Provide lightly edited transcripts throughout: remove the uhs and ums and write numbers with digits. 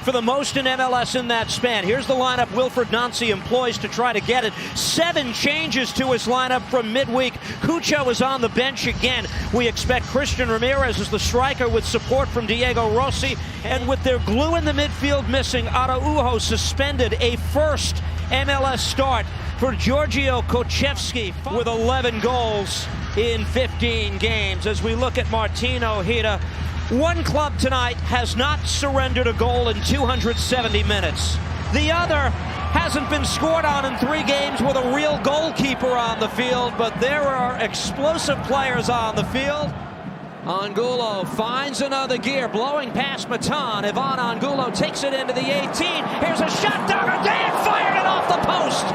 for the most in MLS in that span. Here's the lineup Wilfried Nancy employs to try to get it. 7 changes to his lineup from midweek. Cucho is on the bench again. We expect Christian Ramirez as the striker with support from Diego Rossi. And with their glue in the midfield missing, Araujo suspended, a first MLS start for Giorgio Kochevsky with 11 goals in 15 games. As we look at Martin Ojeda, one club tonight has not surrendered a goal in 270 minutes. The other hasn't been scored on in 3 games with a real goalkeeper on the field, but there are explosive players on the field. Angulo finds another gear, blowing past Matan. Ivan Angulo takes it into the 18. Here's a shot, Dan fired it off the post.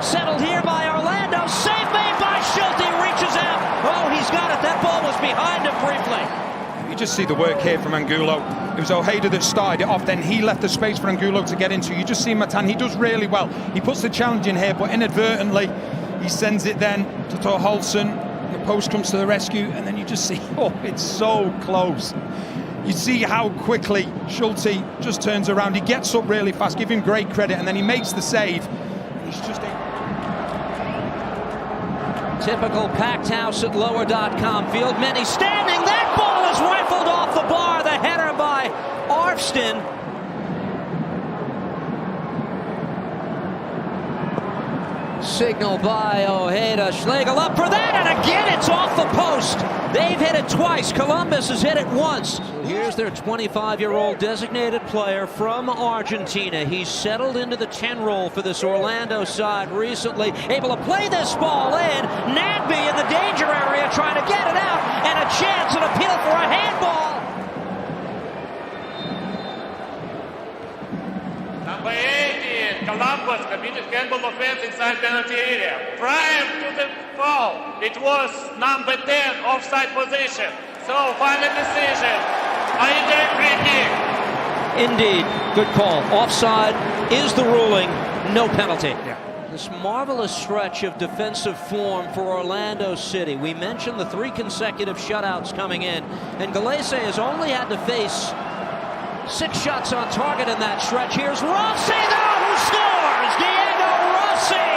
Settled here by Orlando, save made by Schulte, reaches out. Oh, he's got it, that ball was behind him briefly. You just see the work here from Angulo. It was Ojeda that started it off, then he left the space for Angulo to get into. You just see Matan, he does really well. He puts the challenge in here, but inadvertently, he sends it then to Torholson. The post comes to the rescue, and then you just see, oh, it's so close. You see how quickly Schulte just turns around. He gets up really fast, give him great credit, and then he makes the save. He's just typical packed house at lower.com field. Many standing. That ball is rifled off the bar. The header by Arfsten. Signal by Ojeda. Schlegel up for that, and again it's off the post. They've hit it twice. Columbus has hit it once. Here's their 25-year-old designated player from Argentina. He's settled into the 10 role for this Orlando side recently. Able to play this ball in. Nagby in the danger area trying to get it out, and a chance, an appeal for a handball. Number 18, Columbus committed handball offense inside penalty area. Prior to the foul, it was number 10 offside position. So final decision, a indirect free kick. Indeed, good call. Offside is the ruling, no penalty. Yeah. This marvelous stretch of defensive form for Orlando City. We mentioned the 3 consecutive shutouts coming in, and Galese has only had to face 6 shots on target in that stretch. Here's Rossi, though, who scores! Diego Rossi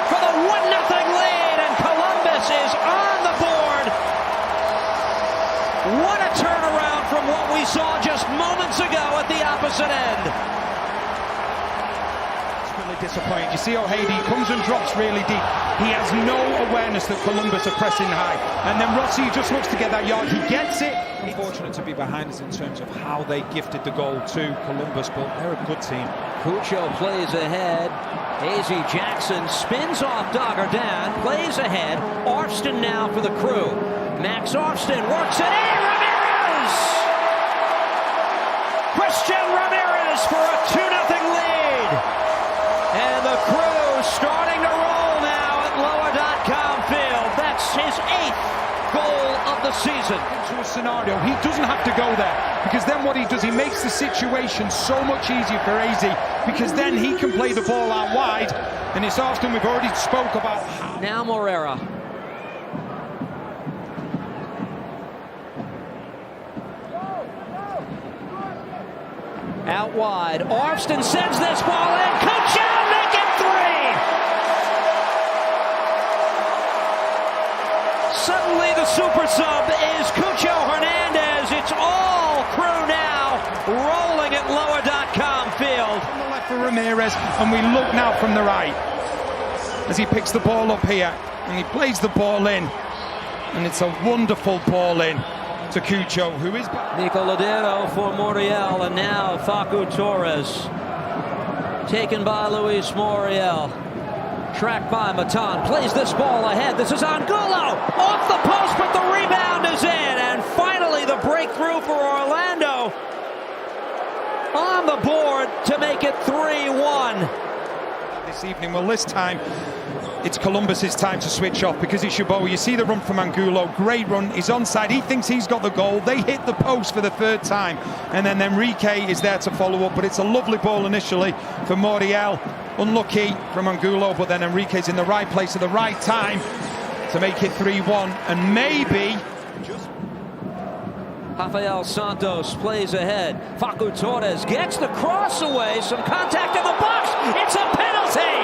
for the 1-0 lead, and Columbus is on the board. What a turnaround from what we saw just moments ago at the opposite end. It's really disappointing. You see Ojeda, he comes and drops really deep. He has no awareness that Columbus are pressing high. And then Rossi just looks to get that yard. He gets it. Unfortunate to be behind us in terms of how they gifted the goal to Columbus, but they're a good team. Cucho plays ahead. Hazy Jackson spins off Daggerdan, plays ahead. Arfsten now for the Crew. Max Arfsten works it in. Ramirez! Christian Ramirez for a 2-0 lead. And the Crew starting to roll now at lower.com field. That's his 8th goal of the season. Into a scenario, he doesn't have to go there, because then what he does, he makes the situation so much easier for AZ, because then he can play the ball out wide, and it's often we've already spoke about how. Now Morera. Out wide, Arfsten sends this ball in. Cucho make it 3. Suddenly the super sub is Cucho Hernandez. It's all Crew now rolling at lower.com field. On the left for Ramirez, and we look now from the right as he picks the ball up here, and he plays the ball in, and it's a wonderful ball in to Cucho, who is back. Nico Ladero for Muriel, and now Facu Torres. Taken by Luis Muriel. Tracked by Matan, plays this ball ahead. This is Angulo, off the post, but the rebound is in. And finally the breakthrough for Orlando on the board to make it 3-1. This evening, well, this time it's Columbus's time to switch off, because it's Chabot. You see the run from Angulo, great run, he's onside, he thinks he's got the goal, they hit the post for the 3rd time, and then Enrique is there to follow up, but it's a lovely ball initially for Muriel. Unlucky from Angulo, but then Enrique's in the right place at the right time to make it 3-1, and maybe Rafael Santos plays ahead. Facu Torres gets the cross away. Some contact in the box. It's a penalty.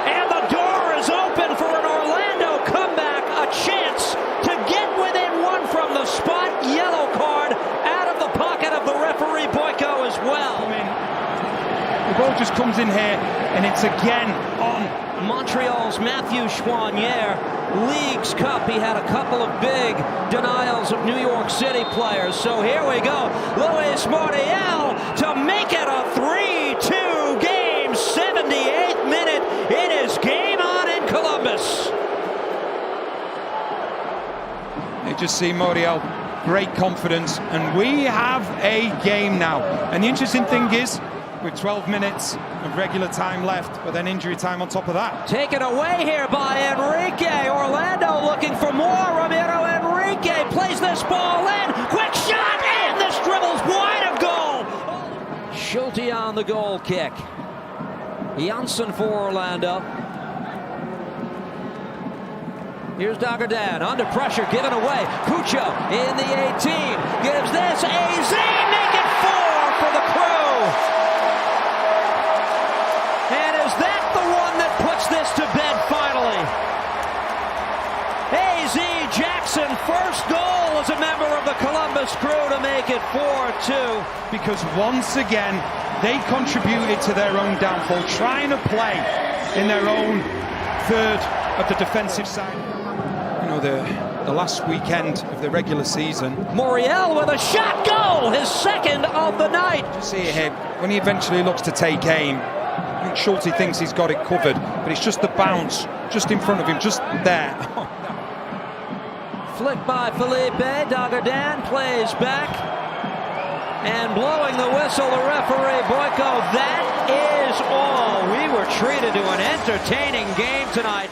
And the door is open for an Orlando comeback. A chance to get within one from the spot. Yellow card out of the pocket of the referee Boyko as well. The ball just comes in here, and it's again on. Montreal's Matthew Choinière, Leagues Cup. He had a couple of big denials of New York City players. So here we go. Luis Muriel to make it a 3-2 game. 78th minute. It is game on in Columbus. You just see Muriel, great confidence, and we have a game now. And the interesting thing is, with 12 minutes of regular time left, but then injury time on top of that. Taken away here by Enrique. Orlando looking for more. Ramiro Enrique plays this ball in. Quick shot, and this dribbles wide of goal. Schulte on the goal kick. Janssen for Orlando. Here's Dagordan under pressure, given away. Cucho in the 18. Gives this. AZ make it 4 for the Crew. And is that the one that puts this to bed finally? AZ Jackson, first goal as a member of the Columbus Crew to make it 4-2. Because once again, they contributed to their own downfall, trying to play in their own third of the defensive side. You know, the last weekend of the regular season. Muriel with a shot goal, his second of the night. You see it here, when he eventually looks to take aim, I think Schulte thinks he's got it covered, but it's just the bounce, just in front of him, just there. Flicked by Felipe, Dagordan plays back. And blowing the whistle, the referee, Boyko, that is all. We were treated to an entertaining game tonight.